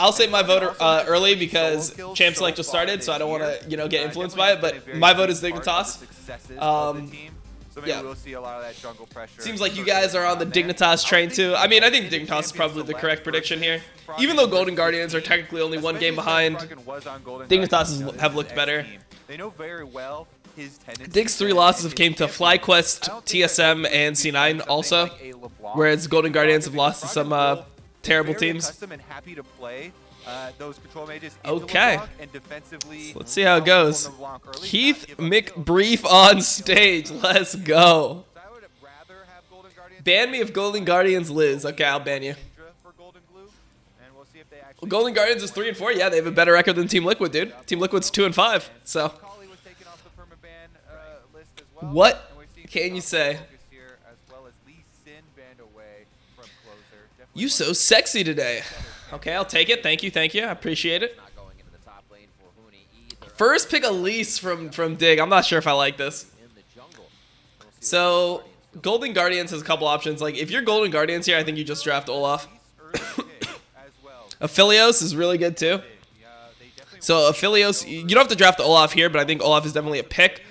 I'll say my vote early because Champ Select just started, so I don't want to, get influenced by it. But my vote is Dignitas. Yeah. We'll see a lot of that jungle pressure. Seems like you guys are on the Dignitas train too. I mean, I think Dignitas is probably the correct prediction here. Even though Golden Guardians are technically only one game behind, Dignitas have looked better. They know very well his tendencies. Dig's 3 losses have came to FlyQuest, TSM, and C9 also, whereas Golden Guardians have lost to some terrible teams. Okay, let's see how it goes. Keith McBrief on stage. Let's go. Ban me if Golden Guardians lose. Okay, I'll ban you. Well, Golden Guardians is 3 and 4. Yeah, they have a better record than Team Liquid, dude. Team Liquid's 2 and 5. So, what can you say? You so sexy today. Okay, I'll take it. Thank you. I appreciate it. First pick Elise from Dig. I'm not sure if I like this. So, Golden Guardians has a couple options. Like, if you're Golden Guardians here, I think you just draft Olaf. Aphelios is really good too. So, Aphelios, you don't have to draft Olaf here, but I think Olaf is definitely a pick.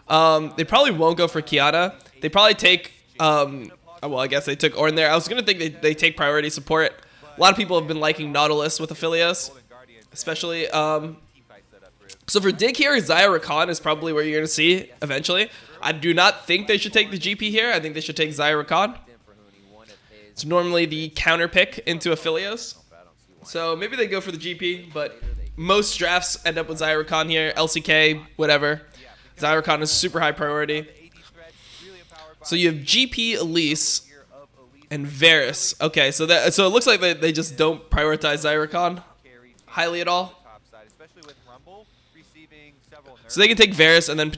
They probably won't go for Kiana. They probably take, well, I guess they took Ornn there. I was going to think they take priority support. A lot of people have been liking Nautilus with Aphelios, especially. So for Dig here, Xayah Rakan is probably where you're going to see eventually. I do not think they should take the GP here. I think they should take Xayah Rakan. It's normally the counter pick into Aphelios. So maybe they go for the GP, but most drafts end up with Xayah Rakan here. LCK, whatever. Xayah Rakan is super high priority. So you have GP, Elise, and Varus. Okay, so it looks like they just don't prioritize Xayah Rakan highly at all. So they can take Varus and then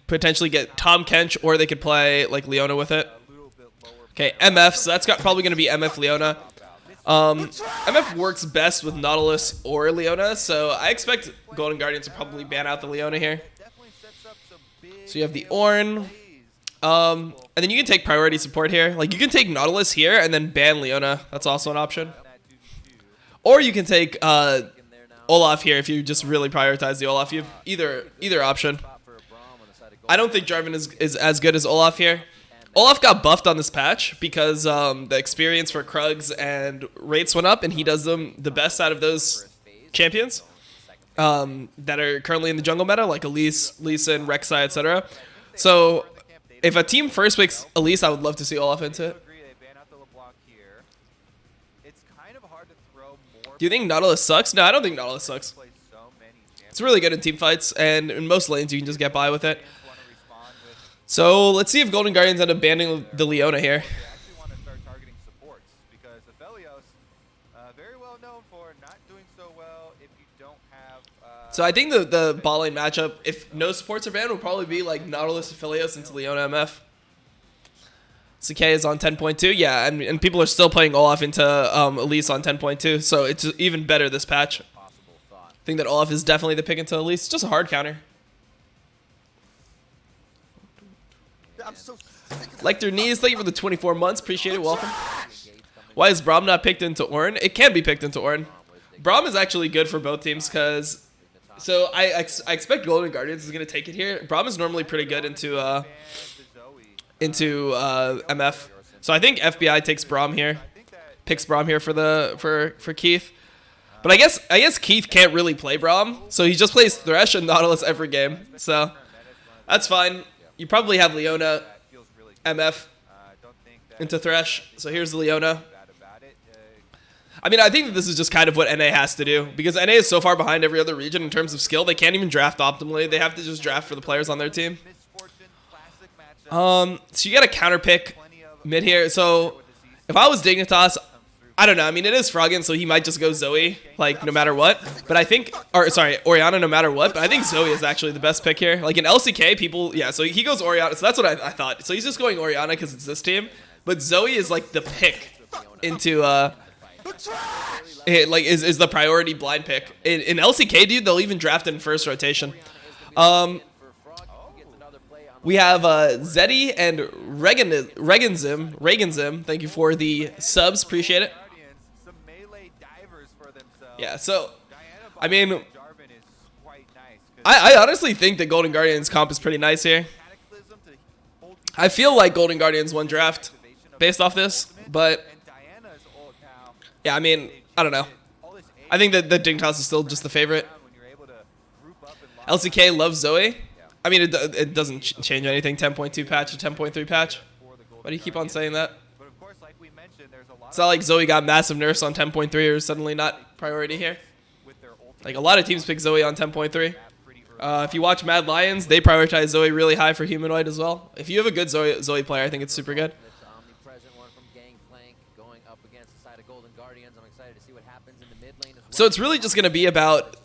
potentially get Tom Kench, or they could play like Leona with it. Okay, MF. So that's probably going to be MF Leona. MF works best with Nautilus or Leona, so I expect Golden Guardians to probably ban out the Leona here. So you have the Ornn. And then you can take priority support here. Like, you can take Nautilus here and then ban Leona. That's also an option. Or you can take Olaf here if you just really prioritize the Olaf. You have either option. I don't think Jarvan is as good as Olaf here. Olaf got buffed on this patch because the experience for Krugs and rates went up, and he does them the best out of those champions that are currently in the jungle meta, like Elise, Lee Sin, Rek'Sai, etc. So if a team first picks Elise, I would love to see Olaf into it. Do you think Nautilus sucks? No, I don't think Nautilus sucks. It's really good in team fights, and in most lanes you can just get by with it. So let's see if Golden Guardians end up banning the Leona here. So I think the bot lane matchup, if no supports are banned, will probably be like Nautilus, Aphelios into Leona MF. CK is on 10.2, yeah, and people are still playing Olaf into Elise on 10.2, so it's even better this patch. I think that Olaf is definitely the pick into Elise. Just a hard counter. Like their knees, thank you for the 24 months, appreciate it, welcome. Why is Braum not picked into Ornn? It can be picked into Ornn. Braum is actually good for both teams because, so I expect Golden Guardians is going to take it here. Braum is normally pretty good into MF. So I think FBI takes Braum here, picks Braum here for Keith. But I guess Keith can't really play Braum, so he just plays Thresh and Nautilus every game. So that's fine. You probably have Leona, MF into Thresh. So here's the Leona. I mean, I think that this is just kind of what NA has to do, because NA is so far behind every other region in terms of skill. They can't even draft optimally. They have to just draft for the players on their team. So you got a counter pick mid here. So if I was Dignitas, I don't know. I mean, it is Froggen, so he might just go Zoe, like, no matter what. But I think, or sorry, Orianna no matter what. But I think Zoe is actually the best pick here. Like in LCK, people, yeah, so he goes Orianna. So that's what I thought. So he's just going Orianna because it's this team. But Zoe is like the pick into, like, is the priority blind pick. In LCK, dude, they'll even draft in first rotation. We have Zeddy and Reganzim. Thank you for the subs. Appreciate it. Yeah, so, I mean, Jarvan is quite nice. 'Cause I honestly think the Golden Guardians comp is pretty nice here. Cataclysm to hold I feel like Golden Guardians won draft based off this, but and Diana's ult now. yeah, I mean, I don't know. All this I think that the Dignitas is still just the favorite. when you're able to group up and lock LCK loves Zoe. I mean, it doesn't change anything. 10.2 patch to 10.3 patch. for the Why do you keep on saying that? But of course, like we mentioned, there's a lot It's not like Zoe got massive nerfs on 10.3 or suddenly not priority here. with their ultimate Like, a lot of teams pick Zoe on 10.3. pretty early. If you watch Mad Lions, they prioritize Zoe really high for humanoid as well. If you have a good Zoe player, I think it's super good. That's the omnipresent one from Gangplank going up against the side of Golden Guardians. I'm excited to see what happens in the mid lane as well. So it's really just going to be about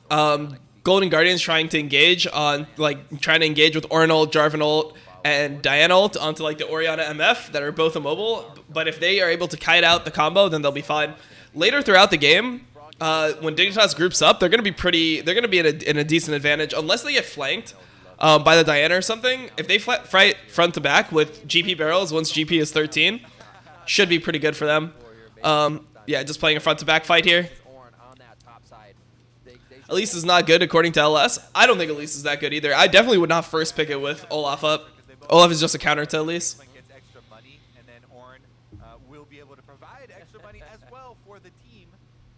Golden Guardians trying to engage with Ornult, Jarvanult, and Dianult onto like the Orianna MF that are both immobile. But if they are able to kite out the combo, then they'll be fine. Later throughout the game, when Dignitas groups up, they're going to be in a decent advantage unless they get flanked by the Diana or something. If they fight front to back with GP barrels once GP is 13, should be pretty good for them. Yeah, just playing a front to back fight here. Ornn on that top side. Elise is not good according to LS. I don't think Elise is that good either. I definitely would not first pick it with Olaf up. Olaf is just a counter to Elise. Gets extra money, and then Ornn will be able to provide extra money as well for the team.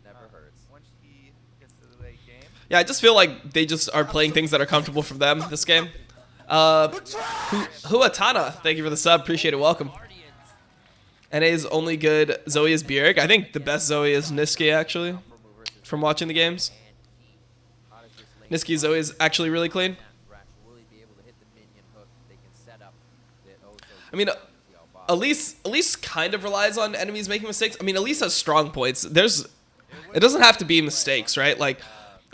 Never hurts. Once he gets to the late game. Yeah, I just feel like they just are playing things that are comfortable for them this game. Huatana, thank you for the sub. Appreciate it. Welcome. NA's only good Zoe is Bjerg. I think the best Zoe is Niski, actually, from watching the games. Niski Zoe is actually really clean. Will he be able to hit the minion hook? They can set up the I mean, Elise kind of relies on enemies making mistakes. I mean, Elise has strong points. It doesn't have to be mistakes, right? Like,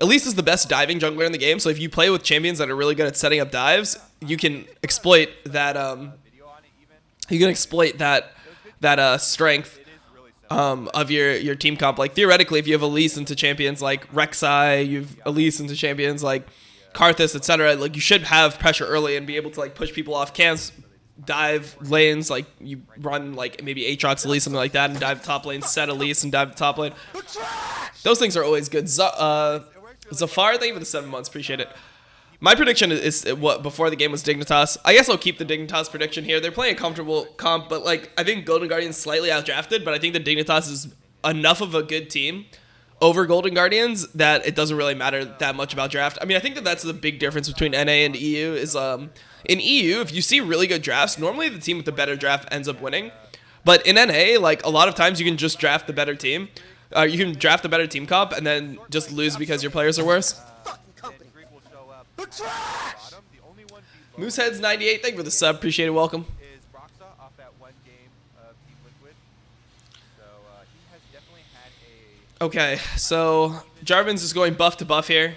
Elise is the best diving jungler in the game, so if you play with champions that are really good at setting up dives, you can exploit that. You can exploit that strength of your team comp. Like, theoretically, if you have Elise into champions like Rek'Sai, you've Elise into champions like Karthus, etc. Like, you should have pressure early and be able to like push people off camps, dive lanes. Like, you run like maybe Aatrox Elise, something like that, and dive top lane, set Elise, and dive top lane. Those things are always good. Zafar, thank you for the 7 months. Appreciate it. My prediction is what before the game was Dignitas. I guess I'll keep the Dignitas prediction here. They're playing a comfortable comp, but like I think Golden Guardians slightly outdrafted, but I think the Dignitas is enough of a good team over Golden Guardians that it doesn't really matter that much about draft. I mean, I think that's the big difference between NA and EU is in EU, if you see really good drafts, normally the team with the better draft ends up winning. But in NA, like a lot of times you can just draft the better team. You can draft the better team comp and then just lose because your players are worse. Moosehead's 98, thank you for the sub, appreciate it, welcome. Is Broxa off that one game of Team Liquid. So he has definitely had a Okay, so Jarvan's just going buff to buff here.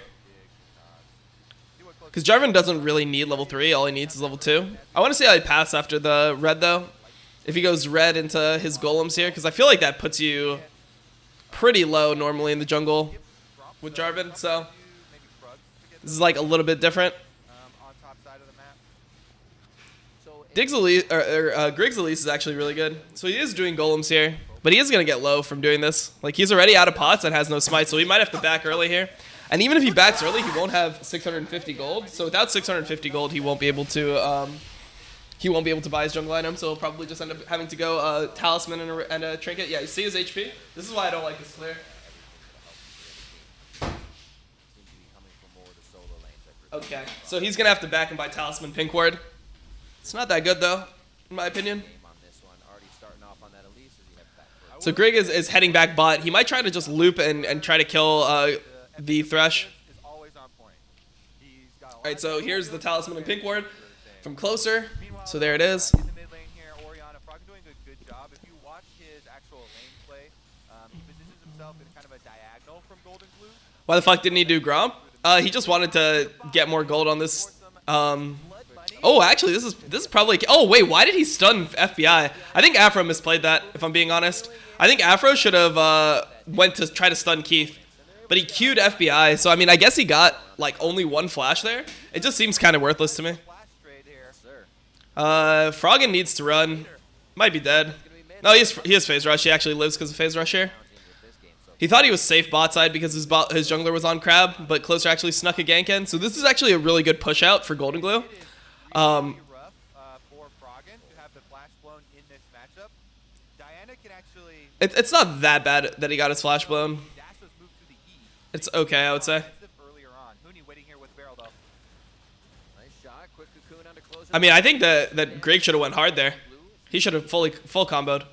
Because Jarvan doesn't really need level 3, all he needs is level 2. I want to see how he pass after the red though. If he goes red into his golems here, because I feel like that puts you pretty low normally in the jungle with Jarvan, so this is like a little bit different. on top side of the map. Diggs Elise, Griggs Elise is actually really good. So he is doing golems here, but he is going to get low from doing this. Like, he's already out of pots and has no smite, so he might have to back early here. And even if he backs early, he won't have 650 gold. So without 650 gold, he won't be able to buy his jungle item, so he'll probably just end up having to go talisman and a trinket. Yeah, you see his HP? This is why I don't like this clear. Okay, so he's going to have to back and buy talisman pink ward. It's not that good, though, in my opinion. So Grig is heading back bot. He might try to just loop and try to kill the Thresh. Alright, so here's the talisman and pink ward from closer. So there it is. In the mid lane here, Orianna Frog doing a good job. If you watch his actual lane play, he positions himself in kind of a diagonal from Golden Blue. Why the fuck didn't he do Gromp? He just wanted to get more gold on this. Oh, actually, this is probably. Oh wait, why did he stun FBI? I think Afro misplayed that. If I'm being honest, I think Afro should have went to try to stun Keith, but he queued FBI. So I mean, I guess he got like only one flash there. It just seems kind of worthless to me. Froggen needs to run. Might be dead. No, he has phase rush. He actually lives because of phase rush here. He thought he was safe bot side because his jungler was on Crab, but Closer actually snuck a gank in. So this is actually a really good push out for Golden Glue. Rough for Froggen to have the flash blown in this matchup. Diana can actually. It's not that bad that he got his flash blown. Dash was moved to the E. It's okay, I would say. Earlier on. Huni waiting here with Barrel though. Nice shot. Quick cocoon onto Closer. I mean, I think that Greg should have went hard there. He should have full comboed.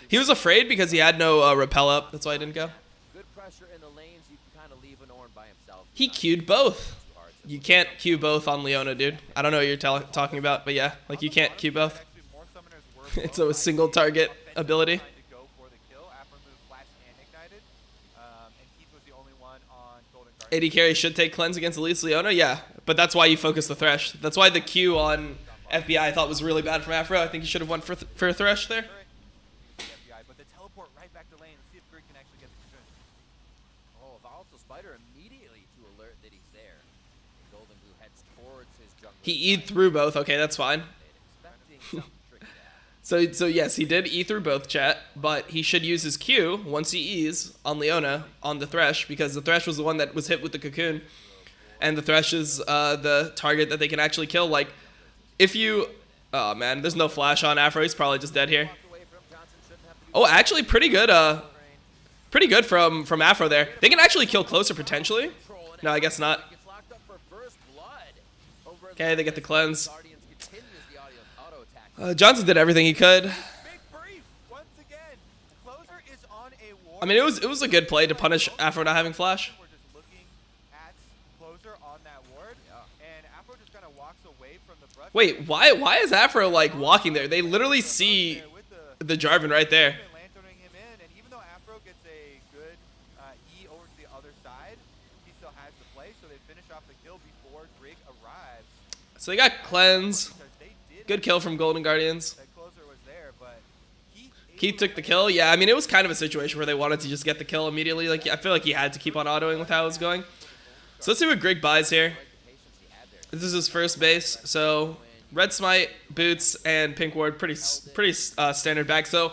He was afraid because he had no repel up. That's why he didn't go. Good pressure in the lanes. You can kind of leave an Ornn by himself. He queued both. You can't queue both on Leona, dude. I don't know what you're talking about, but yeah, like you can't queue both. It's a single target ability. AD carry should take cleanse against Elise Leona, yeah, but that's why you focus the Thresh. That's why the Q on FBI I thought was really bad from Afro. I think he should have went for a Thresh there. But the teleport right back to lane. Let's see if Greg can actually get the cocoon. Oh, volatile spider immediately to alert that he's there. And Golden Glue heads towards his jungle. He E'd through both. Okay, that's fine. So yes, he did E through both, chat, but he should use his Q once he E's on Leona on the Thresh, because the Thresh was the one that was hit with the cocoon, and the Thresh is the target that they can actually kill. Like, if you... Oh, man, there's no flash on Afro. He's probably just dead here. Oh, actually, pretty good from Afro there. They can actually kill Closer, potentially. No, I guess not. Okay, they get the cleanse. Johnson did everything he could. I mean, it was a good play to punish Afro not having flash. Wait, why is Afro like walking there? They literally see the Jarvan right there. So they got cleanse. Good kill from Golden Guardians. Keith took the kill. Yeah, I mean, it was kind of a situation where they wanted to just get the kill immediately. Like, I feel like he had to keep on autoing with how it was going. So let's see what Greg buys here. This is his first base. So Red Smite, Boots, and Pink Ward, pretty standard back. So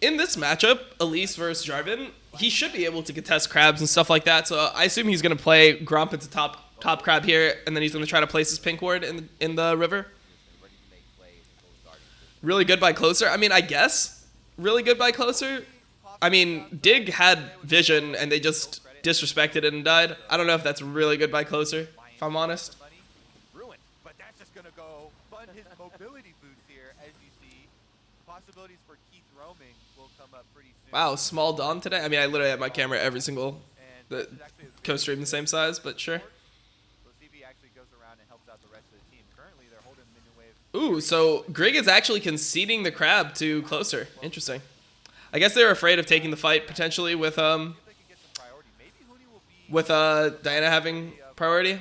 in this matchup, Elise versus Jarvan, he should be able to contest crabs and stuff like that. So I assume he's going to play Gromp into top crab here, and then he's going to try to place his Pink Ward in the river. Really good by Closer. I mean, I guess really good by Closer. I mean, Dig had vision, and they just disrespected it and died. I don't know if that's really good by Closer, if I'm honest. But that's just going to go fund his mobility boost here. As you see, possibilities for Keith roaming will come up pretty soon. Wow, small Dom today? I mean, I literally have my camera every single co-stream the same size, but sure. Ooh, so Grig is actually conceding the crab to Closer. Interesting. I guess they were afraid of taking the fight potentially with Diana having priority.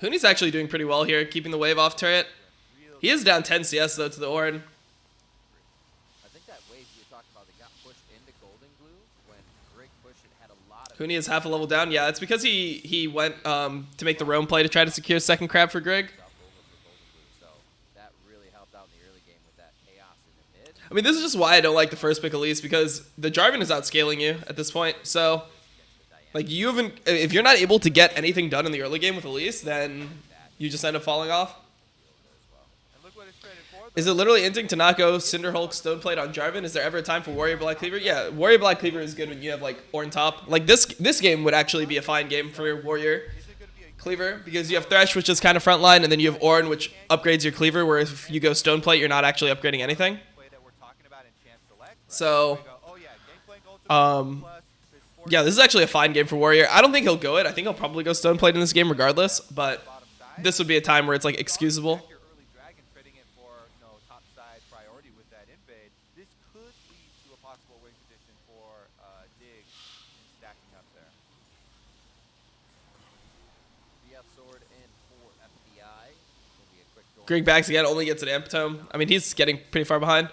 Huni's actually doing pretty well here, keeping the wave off turret. He is down 10 CS though to the Ornn. Huni is half a level down. Yeah, it's because he went to make the roam play to try to secure second crab for Greg. I mean, this is just why I don't like the first pick Elise, because the Jarvan is outscaling you at this point. So, like, if you're not able to get anything done in the early game with Elise, then you just end up falling off. Is it literally inting to not go Cinder Hulk Stoneplate on Jarvan? Is there ever a time for Warrior Black Cleaver? Yeah, Warrior Black Cleaver is good when you have like Ornn top. Like this game would actually be a fine game for Warrior Cleaver, because you have Thresh, which is kind of frontline, and then you have Ornn, which upgrades your Cleaver, where if you go Stoneplate, you're not actually upgrading anything. So, yeah, this is actually a fine game for Warrior. I don't think he'll go it. I think he'll probably go Stoneplate in this game regardless, but this would be a time where it's like excusable. Greg backs again, only gets an Amptome. I mean, he's getting pretty far behind.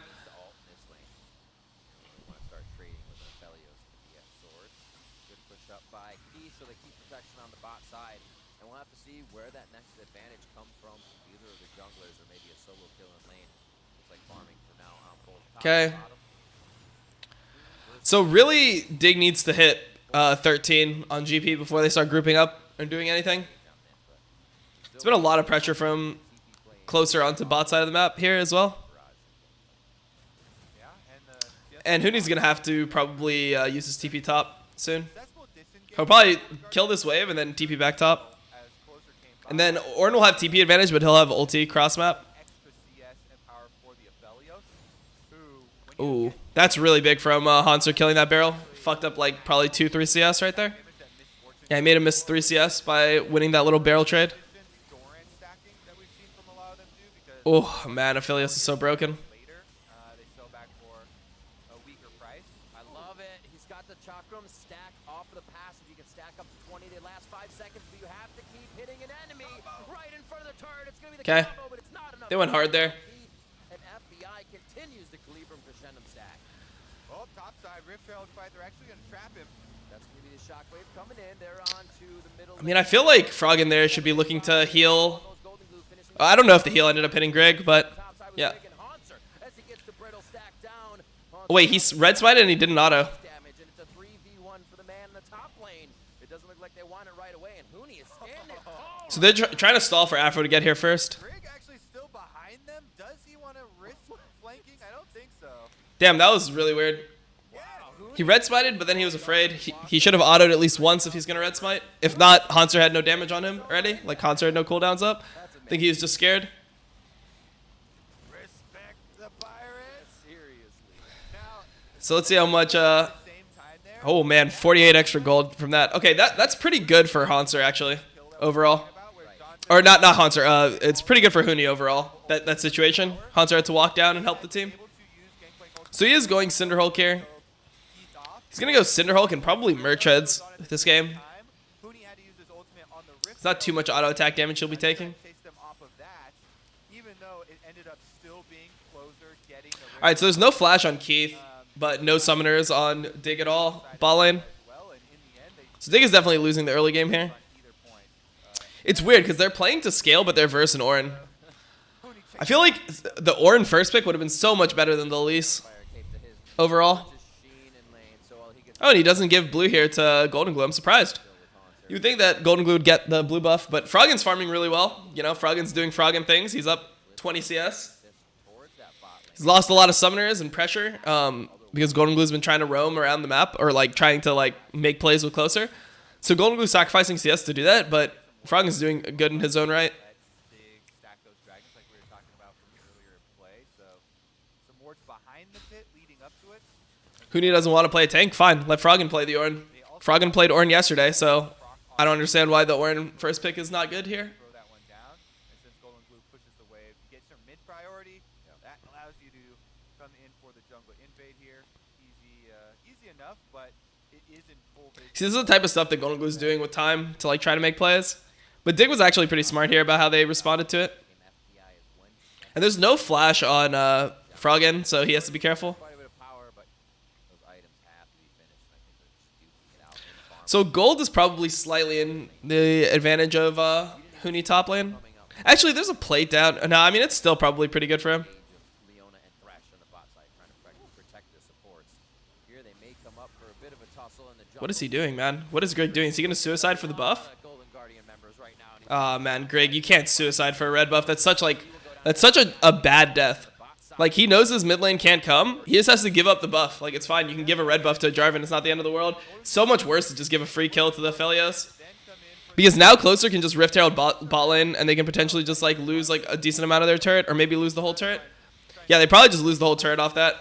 Okay. So really, Dig needs to hit 13 on GP before they start grouping up and doing anything. It's been a lot of pressure from closer onto bot side of the map here as well. And Hooney's going to have to probably use his TP top soon. He'll probably kill this wave and then TP back top. And then Ornn will have TP advantage, but he'll have ulti cross map. Ooh, that's really big from Hanser killing that barrel. Fucked up like probably 2-3 CS right there. Yeah, he made him miss 3 CS by winning that little barrel trade. Oh man, Aphelios is so broken. I love it. He's got the chakram stack off of the passive. You can stack up to 20 the last 5 seconds, but you have to keep hitting an enemy right in front of the turret. It's gonna be the combo, but it's not enough. They went hard there. And FBI continues the Calibrum Crescendum stack. Oh, top side, Rift Herald fight. They're actually gonna trap him. That's gonna be the shockwave coming in. They're on to the middle. I mean, I feel like Frog in there should be looking to heal. I don't know if the heal ended up hitting Greg, but yeah. Oh, wait, he's red smited and he didn't auto. So they're trying to stall for Afro to get here first. Greg actually still behind them. Does he want to risk flanking? I don't think so. Damn, that was really weird. He red smited, but then he was afraid. He should have autoed at least once if he's going to red smite. If not, Hanser had no damage on him already. Like, Hanser had no cooldowns up. I think he was just scared. Respect the Pirates. Seriously. Now, So let's see how much... Oh, man, 48 extra gold from that. Okay, that's pretty good for Hanser, actually, overall. Or not Hanser. It's pretty good for Hooney overall, that situation. Hanser had to walk down and help the team. So he is going Cinderhulk here. He's going to go Cinderhulk and probably Merch Heads this game. It's not too much auto attack damage he'll be taking. Alright, so there's no flash on Keith, but no summoners on Dig at all. Ball lane. So Dig is definitely losing the early game here. It's weird because they're playing to scale, but they're verse and Ornn. I feel like the Ornn first pick would have been so much better than the Elise overall. Oh, and he doesn't give blue here to Golden Glue. I'm surprised. You would think that Golden Glue would get the blue buff, but Froggen's farming really well. You know, Froggen's doing Froggen things. He's up 20 CS. He's lost a lot of summoners and pressure because Golden Glue's been trying to roam around the map or like trying to like make plays with closer. So Golden Glue's sacrificing CS to do that, but Froggen's doing good in his own right. Hooney doesn't want to play a tank? Fine, let Froggen play the Ornn. Froggen played Ornn yesterday, so I don't understand why the Ornn first pick is not good here. See, this is the type of stuff that Golden Glue is doing with time to like try to make plays. But Dig was actually pretty smart here about how they responded to it. And there's no flash on Froggen, so he has to be careful. So gold is probably slightly in the advantage of Hooney top lane. Actually, there's a plate down. No, I mean, it's still probably pretty good for him. What is he doing, man? What is Greg doing? Is he going to suicide for the buff? Oh, man, Greg, you can't suicide for a red buff. That's such a bad death. Like, he knows his mid lane can't come. He just has to give up the buff. Like, it's fine. You can give a red buff to a Jarvan. It's not the end of the world. It's so much worse to just give a free kill to the Aphelios. Because now Closer can just Rift Herald bot lane, and they can potentially just, like, lose, like, a decent amount of their turret, or maybe lose the whole turret. Yeah, they probably just lose the whole turret off that.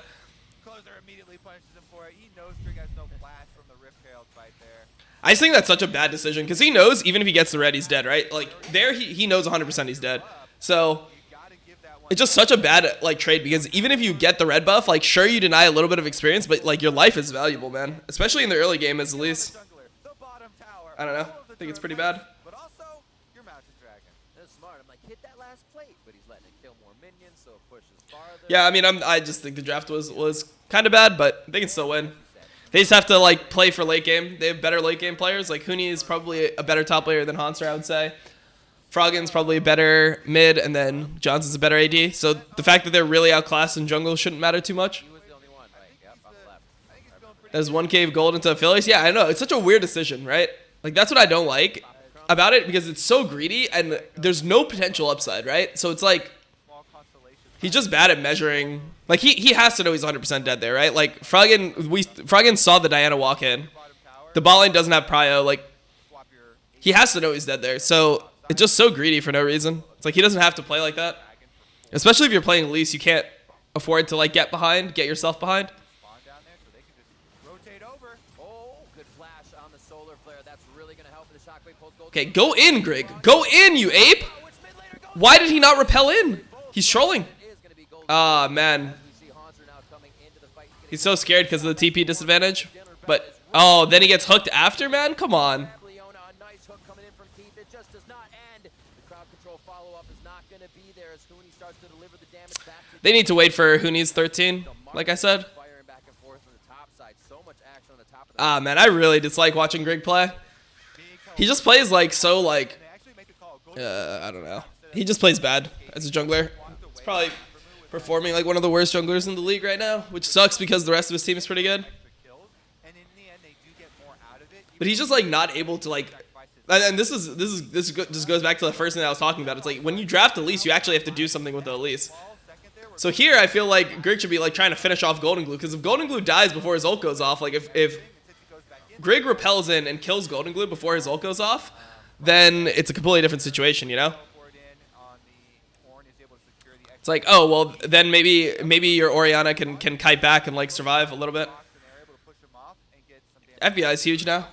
I just think that's such a bad decision, because he knows even if he gets the red, he's dead, right? Like, there, he knows 100% he's dead. So... it's just such a bad, like, trade because even if you get the red buff, like, sure, you deny a little bit of experience, but, like, your life is valuable, man. Especially in the early game as Elise. I don't know. I think it's pretty bad. Yeah, I mean, I just think the draft was kind of bad, but they can still win. They just have to, like, play for late game. They have better late game players. Like, Hooney is probably a better top player than Hanser, I would say. Froggen's probably a better mid, and then Johnson's a better AD. So the fact that they're really outclassed in jungle shouldn't matter too much. There's 1K of gold into Phillies. Yeah, I know. It's such a weird decision, right? Like, that's what I don't like about it, because it's so greedy, and there's no potential upside, right? So it's like, he's just bad at measuring. Like, he has to know he's 100% dead there, right? Like, Froggen saw the Diana walk in. The bot lane doesn't have prio. Like, he has to know he's dead there. So it's just so greedy for no reason. It's like, he doesn't have to play like that. Especially if you're playing Elise, you can't afford to, like, get yourself behind. Okay, go in, Grig. Go in, you ape. Why did he not repel in? He's trolling. Ah, man. He's so scared because of the TP disadvantage. But, oh, then he gets hooked after, man? Come on. They need to wait for Huni's 13, like I said. Ah, man, I really dislike watching Grig play. He just plays like so like I don't know. He just plays bad as a jungler. He's probably performing like one of the worst junglers in the league right now, which sucks because the rest of his team is pretty good. But he's just like not able to like, and this just goes back to the first thing I was talking about. It's like when you draft Elise, you actually have to do something with the Elise. So here I feel like Grig should be like trying to finish off Golden Glue, because if Golden Glue dies before his ult goes off, like if Grig repels in and kills Golden Glue before his ult goes off, then it's a completely different situation, you know? It's like, oh, well, then maybe your Orianna can kite back and like survive a little bit. FBI is huge now.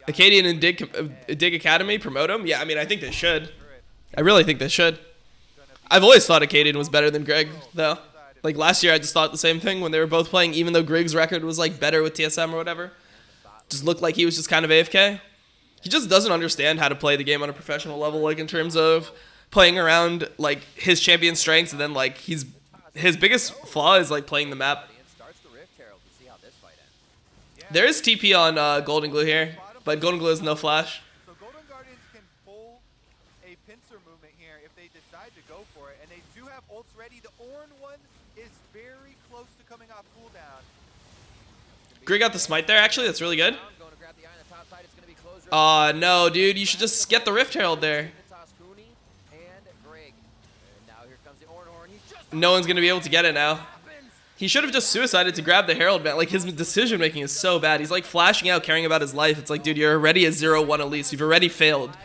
Acadian and Dig Academy promote him? Yeah, I mean, I think they should. I really think they should. I've always thought Acadian was better than Grig, though. Like, last year, I just thought the same thing when they were both playing, even though Grig's record was, like, better with TSM or whatever. Just looked like he was just kind of AFK. He just doesn't understand how to play the game on a professional level, like, in terms of playing around, like, his champion strengths, and then, like, his biggest flaw is, like, playing the map. There is TP on Golden Glue here, but Golden Glue has no flash. Grig got the smite there, actually. That's really good. Aw, no, dude. You should just get the Rift Herald there. No one's going to be able to get it now. He should have just suicided to grab the Herald, man. Like, his decision-making is so bad. He's, like, flashing out, caring about his life. It's like, dude, you're already a 0-1 Elise. You've already failed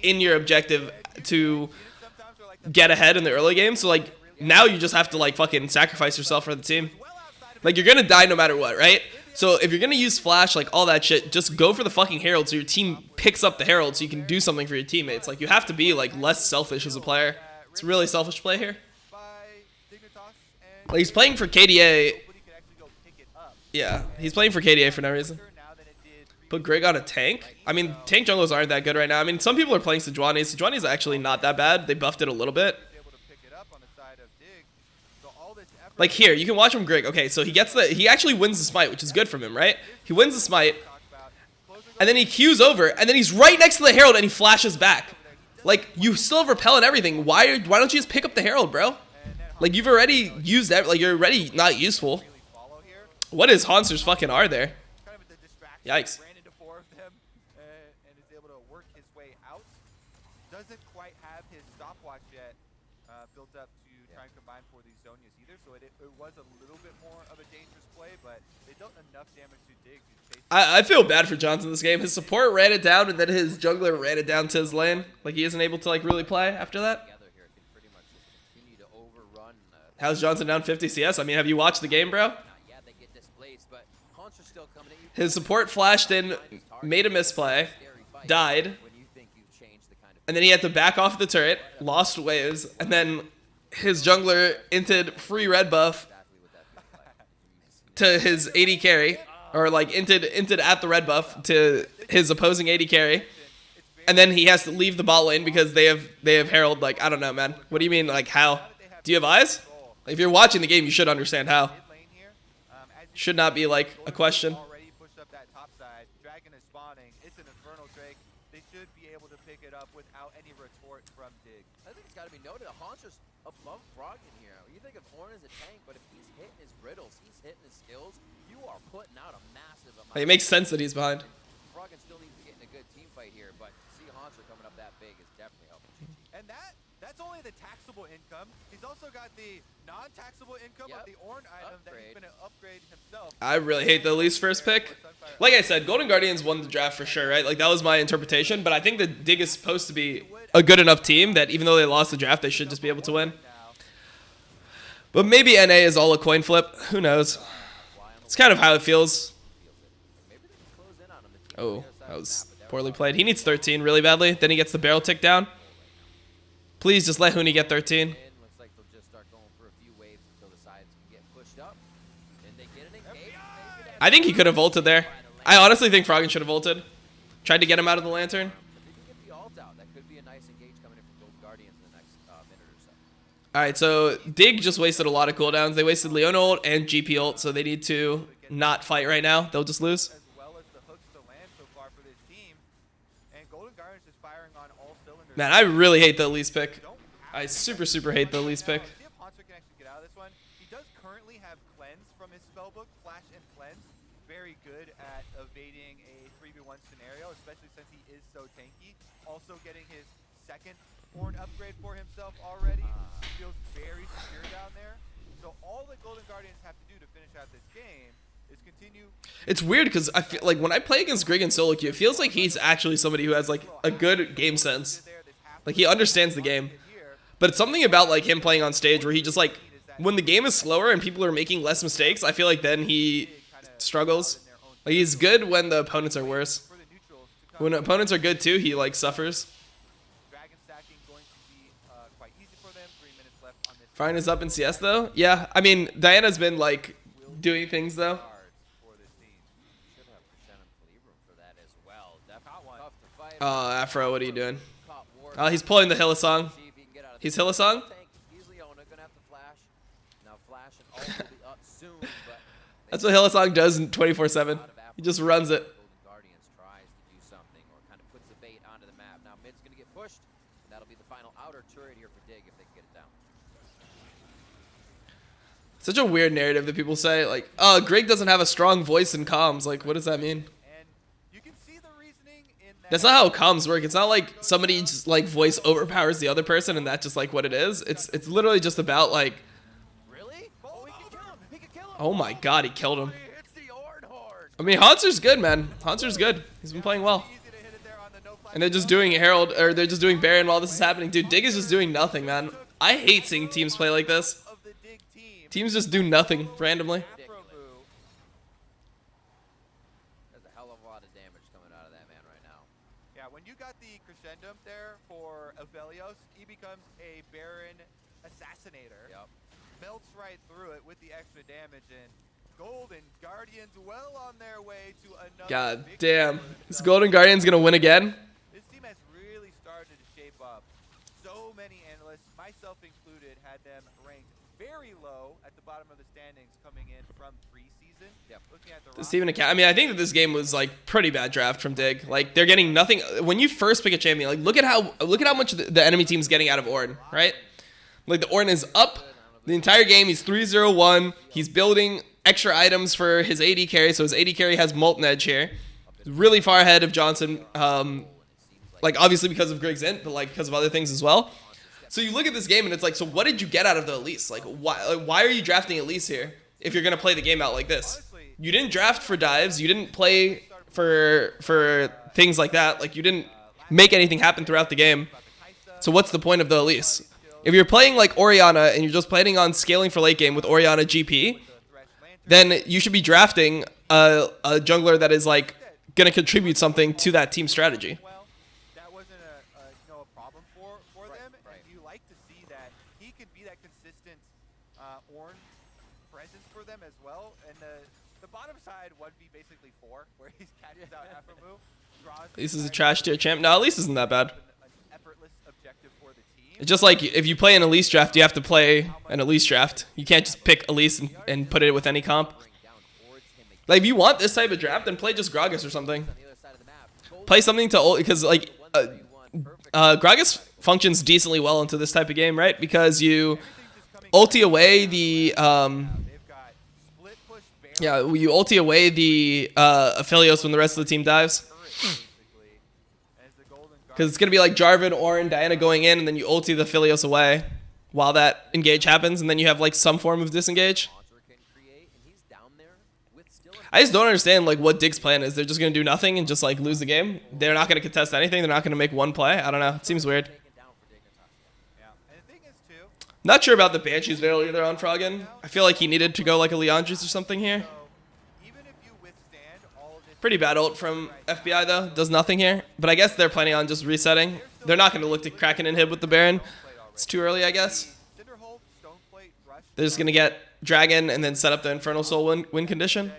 in your objective to get ahead in the early game. So, like, now you just have to, like, fucking sacrifice yourself for the team. Like, you're going to die no matter what, right? So if you're going to use flash, like all that shit, just go for the fucking Herald so your team picks up the Herald so you can do something for your teammates. Like, you have to be like less selfish as a player. It's really selfish play here. Like, he's playing for KDA. Yeah, he's playing for KDA for no reason. Put Grig on a tank? I mean, tank junglers aren't that good right now. I mean, some people are playing Sejuani. Sejuani's actually not that bad. They buffed it a little bit. Like, here, you can watch him Grig. Okay, so he actually wins the smite, which is good from him, right? He wins the smite, and then he Qs over, and then he's right next to the Herald, and he flashes back. Like, you still have repel and everything. Why don't you just pick up the Herald, bro? Like, you've already used that. Like, you're already not useful. What is Haunster's fucking R there? Yikes. Doesn't quite have his stopwatch yet built up to try and combine for these Zonias either, so it was a little bit more of a dangerous play, but they dealt enough damage to Dig to chase. I feel bad for Johnson this game. His support ran it down, and then his jungler ran it down to his lane. Like, he isn't able to like really play after that. How's Johnson down 50 CS? I mean, have you watched the game, bro? His support flashed in, made a misplay, died, and then he had to back off the turret, lost waves, and then his jungler inted free red buff to his AD carry, or like inted at the red buff to his opposing AD carry, and then he has to leave the bot lane because they have Herald. Like, I don't know, man. What do you mean, like, how? Do you have eyes? If you're watching the game, you should understand how. Should not be like a question. should be able to pick it up without any retort from Dig. I think it's got to be noted that Haunter's above Froggen here. You think of Ornn as a tank, but if he's hitting his brittles, he's hitting his skills, you are putting out a massive amount. Like, it makes sense that he's behind. Froggen still needs to get in a good team fight here, but to see Haunter coming up that big is definitely helping GG. And that's only the taxable income. He's also got the non-taxable income of the Ornn item that he's going to upgrade himself. I really hate the Elise first pick. Like I said, Golden Guardians won the draft for sure, right? Like, that was my interpretation, but I think the Dig is supposed to be a good enough team that even though they lost the draft, they should just be able to win. But maybe NA is all a coin flip. Who knows? It's kind of how it feels. Oh, that was poorly played. He needs 13 really badly. Then he gets the barrel tick down. Please just let Huni get 13. Looks like they'll just start going for a few waves until the sides can get pushed up. And they get an engage. I think he could have ulted there. I honestly think Froggen should have ulted. Tried to get him out of the lantern. If he can get the ult out, that could be a nice engage coming in from Golden Guardians in the next minute or so. Alright, so Dig just wasted a lot of cooldowns. They wasted Leona ult and GP ult, so they need to not fight right now. They'll just lose. As well as the hooks to land so far for this team. And Golden Guardians is firing on all cylinders. Man, I really hate the Elise pick. I super hate the Elise pick. See if Haunter can actually get out of this one. He does currently have Cleanse from his spellbook, Flash and Cleanse. Very good at evading a 3v1 scenario, especially since he is so tanky. Also getting his second Ornn upgrade for himself already. Feels very secure down there. So all that Golden Guardians have to do to finish out this game is continue. It's weird because I feel like when I play against Grig and solo queue, it feels like he's actually somebody who has like a good game sense. Like, he understands the game. But it's something about like him playing on stage where he just like, when the game is slower and people are making less mistakes, I feel like then he struggles. Like, he's good when the opponents are worse. When opponents are good too, he like suffers. Dragon stacking going to be quite easy for them. 3 minutes left on this. Fine is up in CS though. Yeah, I mean, Diana's been like doing things though. For this team. Should have Crescendo Calibrum for that as well. Definitely tough to fight. Oh, Afro, what are you doing? Caught Ward. Oh, he's pulling the Hillsong. See if he can get out of He's this. Hillsong? Tank. He's Leona, gonna have to flash. Now Flash and ult will be up soon, but That's what Hillsong does in 24/7. He just runs it. Golden Guardians tries to do something or kind of puts the bait onto the map. Now mid's gonna get pushed, and that'll be the final outer turret here for Dig if they can get it down. Such a weird narrative that people say, like, oh, Grig doesn't have a strong voice in comms. Like, what does that mean? And you can see the reasoning in that. That's not how comms work. It's not like somebody just like voice overpowers the other person and that's just like what it is. It's literally just about like, Really? Oh, he can kill him! He can kill him! oh my god, he killed him. He hits the Ornn Horde! I mean, Haunter's good, man. Haunter's good. He's been playing well. Easy to hit it there on the no flash. And they're just doing Herald, or they're just doing Baron while this is happening. Dude, Dig is just doing nothing, man. I hate seeing teams play like this. Of the Dig team. Teams just do nothing randomly. Afro Boo. There's a hell of a lot of damage coming out of that man right now. Yeah, when you got the crescendum there for Aphelios, he becomes a Baron assassinator. Yep. Melts right through it with the extra damage, and Golden Guardians well on their way to another God victory damn. for Is themselves. Golden Guardians gonna win again? This team has really started to shape up. So many analysts, myself included, had them ranked very low at the bottom of the standings coming in from preseason. Yep. Looking at the Does even account? I mean, I think that this game was like pretty bad draft from Dig. Like, they're getting nothing. When you first pick a champion, like look at how much the enemy team's getting out of Ornn, right? Like, the Ornn is up the entire game. He's 3-0-1. He's building extra items for his AD carry, so his AD carry has Molten Edge here. He's really far ahead of Johnson. Like, obviously because of Grig's int, but like because of other things as well. So you look at this game and it's like, so what did you get out of the Elise? Like, why are you drafting Elise here if you're gonna play the game out like this? You didn't draft for dives. You didn't play for things like that. Like, you didn't make anything happen throughout the game. So what's the point of the Elise? If you're playing like Orianna and you're just planning on scaling for late game with Orianna GP, then you should be drafting a jungler that is like gonna contribute something to that team strategy. Well, that wasn't a problem for them, and you like to see that he could be that consistent Ornn presence for them as well. And the bottom side 1v basically 4, where he catches out Aphromoo, draws. This is a trash tier champ. No, Elise isn't that bad. An effortless objective for the team. It's just like if you play an Elise draft, you have to play an Elise draft. You can't just pick Elise and put it with any comp. Like, if you want this type of draft, then play just Gragas or something. Play something to ult, because like Gragas functions decently well into this type of game, right? Because you ulti away the you ulti away the Aphelios when the rest of the team dives. Because it's gonna be like Jarvan, Ornn, Diana going in, and then you ulti the Aphelios away while that engage happens, and then you have like some form of disengage. I just don't understand like what Dig's plan is. They're just gonna do nothing and just like lose the game. They're not gonna contest anything. They're not gonna make one play. I don't know. It seems weird. Not sure about the Banshee's Veil either on Froggen. I feel like he needed to go like a Leandris or something here. Pretty bad ult from FBI though. Does nothing here. But I guess they're planning on just resetting. They're not going to look to crack an inhib with the Baron. It's too early, I guess. They're just going to get Dragon and then set up the Infernal Soul win condition.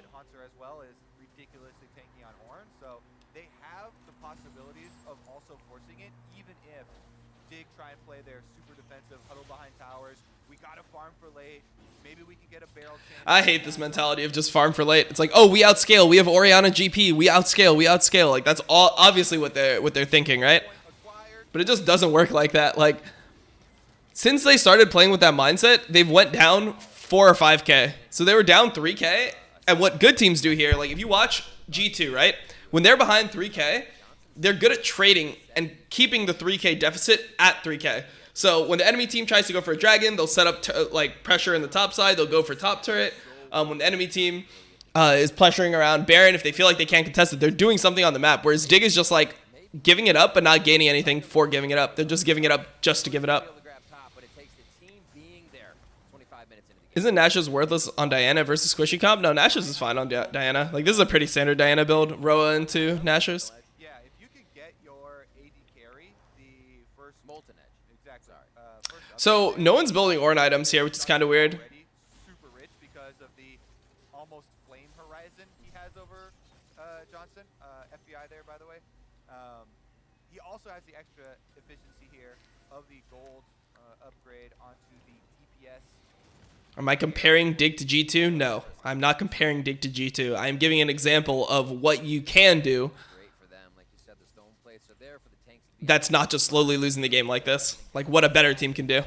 I hate this mentality of just farm for late. It's like, oh, we outscale. We have Orianna GP. We outscale. We outscale. Like that's all obviously what they're thinking, right? But it just doesn't work like that. Like since they started playing with that mindset, they've went down 4 or 5K. So they were down 3K. And what good teams do here, like if you watch G2, right? When they're behind 3K, they're good at trading and keeping the 3K deficit at 3K. So when the enemy team tries to go for a dragon, they'll set up like pressure in the top side. They'll go for top turret. When the enemy team is pressuring around Baron, if they feel like they can't contest it, they're doing something on the map. Whereas Dig is just like giving it up but not gaining anything for giving it up. They're just giving it up just to give it up. Isn't Nash's worthless on Diana versus Squishy comp? No, Nash's is fine on Diana. Like this is a pretty standard Diana build. Roa into Nash's. So no one's building Ornn items here, which is kind of weird. Super rich because of the almost flame horizon he has over Johnson. FBI there, by the way. He also has the extra efficiency here of the gold upgrade onto the DPS. Am I comparing Dig to G2? No, I'm not comparing Dig to G2. I am giving an example of what you can do. That's not just slowly losing the game like this. Like what a better team can do.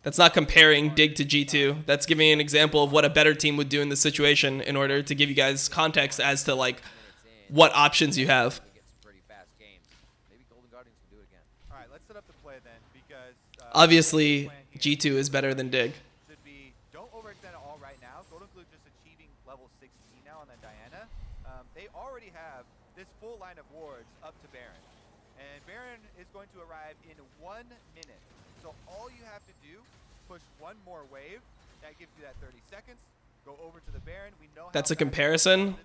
That's not comparing Dig to G2. That's giving an example of what a better team would do in this situation in order to give you guys context as to like what options you have. Obviously, G2 is better than Dig. Don't overextend it all right now. Golden Glue just achieving level 16 now on that Diana. They already have this full line of wards up to Baron. And Baron is going to arrive in 1 minute. So all you have to do, push one more wave. That gives you that 30 seconds. Go over to the Baron. We know that's a comparison.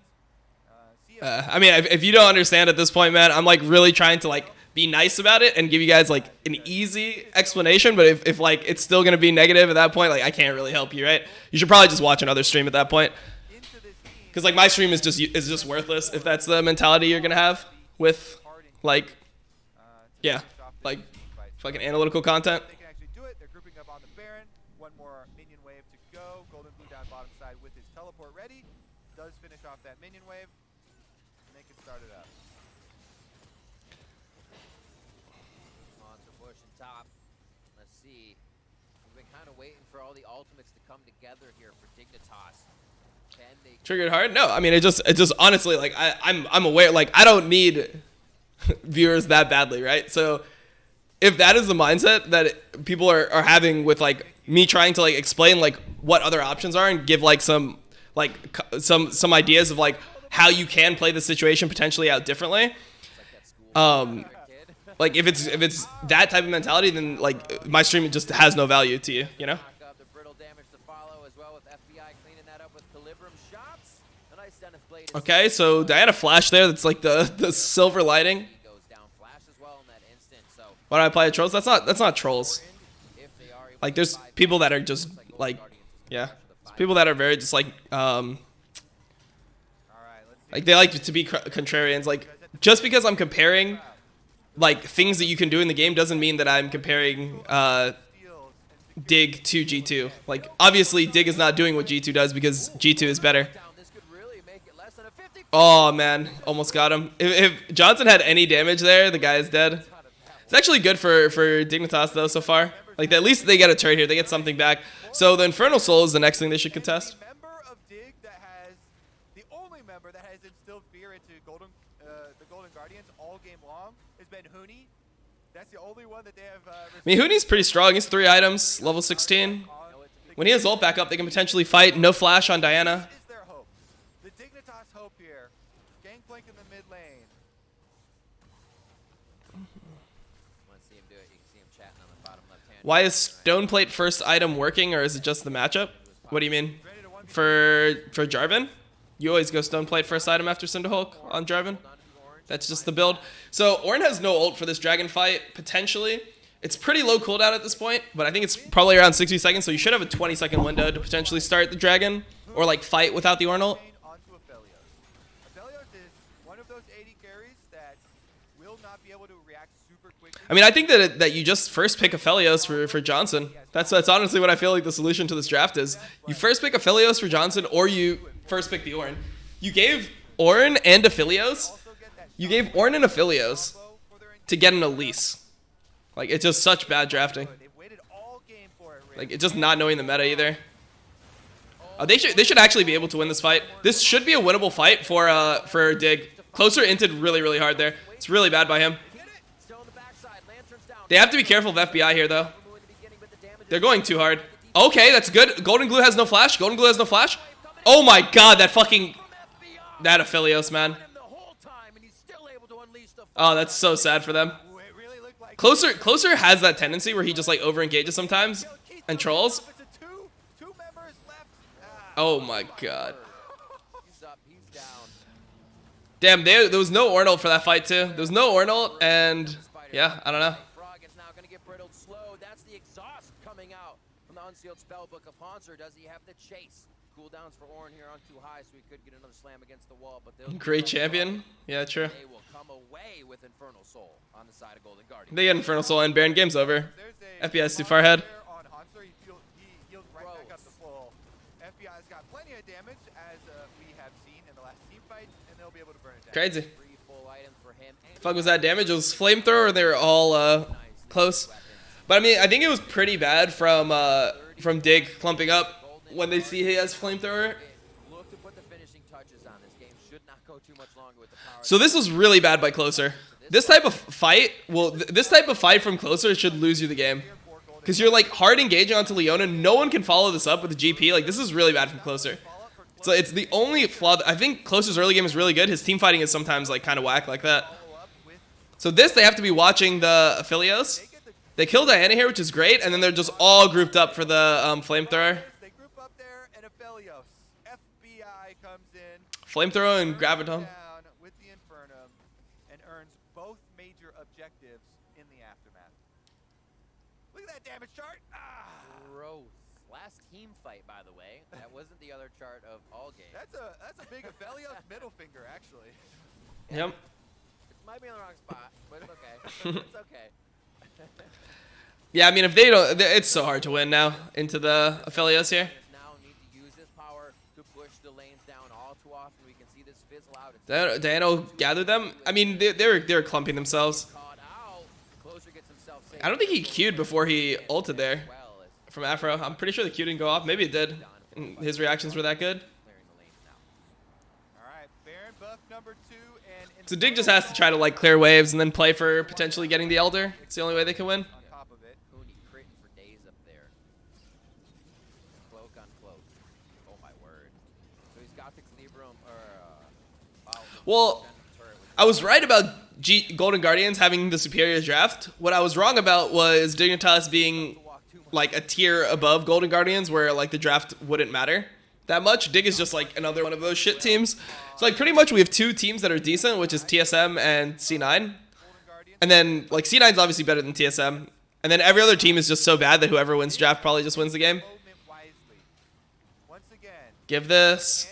I mean, if you don't understand at this point, man, I'm like really trying to like be nice about it and give you guys like an easy explanation. But if like it's still gonna be negative at that point, like I can't really help you, right? You should probably just watch another stream at that point. Because like my stream is just worthless if that's the mentality you're gonna have with like. Yeah, like fucking analytical content. They can actually do it. They're grouping up on the Baron. One more minion wave to go. Golden Glue down bottom side with his teleport ready. Does finish off that minion wave. And they can start it up. Monster pushing top. Let's see. We've been kind of waiting for all the ultimates to come together here for Dignitas. Can they triggered hard? No, I mean it just honestly like I'm aware like I don't need viewers that badly, right? So if that is the mindset that people are having with like me trying to like explain like what other options are and give like some ideas of like how you can play the situation potentially out differently, like if it's that type of mentality, then like my stream just has no value to you, you know? Okay, so Diana flash there. That's like the silver lighting. Why do I apply trolls? That's not trolls. Like there's people that are just like, yeah, people that are very just like they like to be contrarians. Like just because I'm comparing like things that you can do in the game doesn't mean that I'm comparing Dig to G2. Like obviously Dig is not doing what G2 does because G2 is better. Oh man, almost got him. If Johnson had any damage there, the guy is dead. It's actually good for Dignitas though so far. Like at least they get a turret here. They get something back. So the Infernal Soul is the next thing they should contest. The member of Dig that has the only member that has instilled fear into the Golden Guardians all game long has been Huni. That's the only one that they have. I mean, Huni's pretty strong. He's 3 items, level 16. When he has ult back up, they can potentially fight. No flash on Diana. This is their hope. The Dignitas hope here. Gangplank in the mid lane. Want to see him do it? You can see him chatting on the bottom left hand. Why is Stoneplate first item working, or is it just the matchup? What do you mean? For Jarvan? You always go Stoneplate first item after Cinderhulk on Jarvan. That's just the build. So Ornn has no ult for this dragon fight, potentially. It's pretty low cooldown at this point, but I think it's probably around 60 seconds, so you should have a 20-second window to potentially start the dragon, or like fight without the Ornn ult. Onto Aphelios. Aphelios is one of those 80 carries that will not be able to react super quickly. I mean, I think that you just first pick Aphelios for Johnson. That's honestly what I feel like the solution to this draft is. You first pick Aphelios for Johnson, or you first pick the Ornn. You gave Ornn and Aphelios. You gave Ornn and Aphelios to get an Elise. Like, it's just such bad drafting. Like, it's just not knowing the meta either. They should actually be able to win this fight. This should be a winnable fight for Dig. Closer inted really hard there. It's really bad by him. They have to be careful of FBI here, though. They're going too hard. Okay, that's good. Golden Glue has no flash. Golden Glue has no flash. Oh my god, that Aphelios, man. Oh, that's so sad for them. Closer has that tendency where he just like over-engages sometimes and trolls. Oh my god. Damn, there was no Ornn ult for that fight too. There was no Ornn ult, and yeah, I don't know. Does he have the chase? Cooldowns for Ornn here on too high, so he could get another slam against the wall. But great champion. Yeah, true. They will come away with Infernal Soul on the side of Golden Guardian. They get Infernal Soul and Baron. Game's over. FBI is too far ahead. FBI's got plenty of damage, as we have seen in the last team fight, and they'll be able to burn it down. Crazy. 3 full items for him. The fuck was that damage? It was flamethrower. They were all close. But I mean, I think it was pretty bad from Dig clumping up when they see he has flamethrower. So this was really bad by Closer. This type of fight, from Closer should lose you the game. Because you're like hard engaging onto Leona. No one can follow this up with a GP. Like, this is really bad from Closer. So it's the only flaw. I think Closer's early game is really good. His team fighting is sometimes like kind of whack like that. So this, they have to be watching the Aphelios. They kill Diana here, which is great, and then they're just all grouped up for the flamethrower. They group up there, and Aphelios. FBI comes in. Flamethrower and Graviton. With the Infernum, and earns both major objectives in the aftermath. Look at that damage chart. Gross. Last team fight, by the way. That wasn't the other chart of all games. That's a big Aphelios middle finger, actually. Yep. It might be in the wrong spot, but it's okay. It's okay. Yeah, I mean, if they don't, it's so hard to win now into the Aphelios here. Now need to use this power to push the lanes down all too often. We can see this fizzle out. Diana gathered them. I mean, they were clumping themselves. I don't think he queued before he ulted there from Afro. I'm pretty sure the Q didn't go off. Maybe it did. And his reactions were that good. So Dig just has to try to like clear waves and then play for potentially getting the Elder. It's the only way they can win. Well, I was right about Golden Guardians having the superior draft. What I was wrong about was Dignitas being like a tier above Golden Guardians, where like the draft wouldn't matter that much. Dig is just like another one of those shit teams. So like pretty much we have 2 teams that are decent, which is TSM and C9. And then like C9 is obviously better than TSM. And then every other team is just so bad that whoever wins draft probably just wins the game. Give this.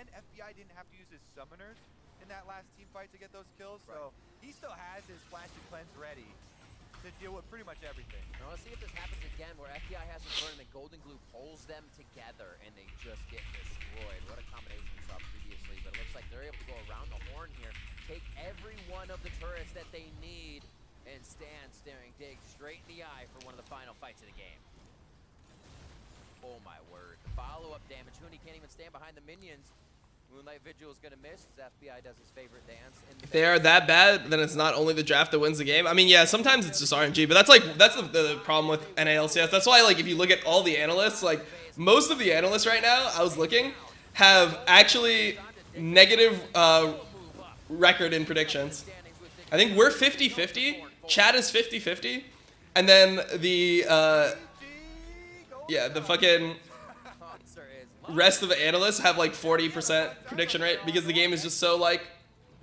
FBI didn't have to use his summoners in that last team fight to get those kills, so he still has his flash and cleanse ready. to deal with pretty much everything. Now let's see if this happens again, where FBI has a turn and then Golden Glue pulls them together and they just get destroyed. What a combination we saw previously, but it looks like they're able to go around the horn here, take every one of the turrets that they need, and stand staring Dig straight in the eye for one of the final fights of the game. Oh my word. The follow-up damage. Huni can't even stand behind the minions. Moonlight Vigil is going to miss as FBI does his favorite dance. If they are that bad, then it's not only the draft that wins the game. I mean, yeah, sometimes it's just RNG, but that's the problem with NALCS. That's why, like, if you look at all the analysts, like, most of the analysts right now, I was looking, have actually negative record in predictions. I think we're 50-50. Chat is 50-50. And then the fucking rest of the analysts have like 40% prediction rate because the game is just so like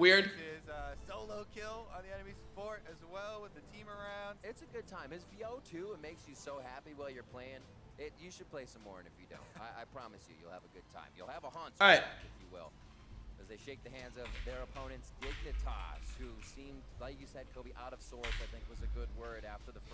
weird. His solo kill on the enemy support as well with the team around. It's a good time. His VO too, it makes you so happy while you're playing. You should play some more, and if you don't, I promise you'll have a good time. You'll have a haunt, All right. if you will, as they shake the hands of their opponents, Dignitas, who seemed, like you said, Kobe, out of sorts. I think was a good word after the first.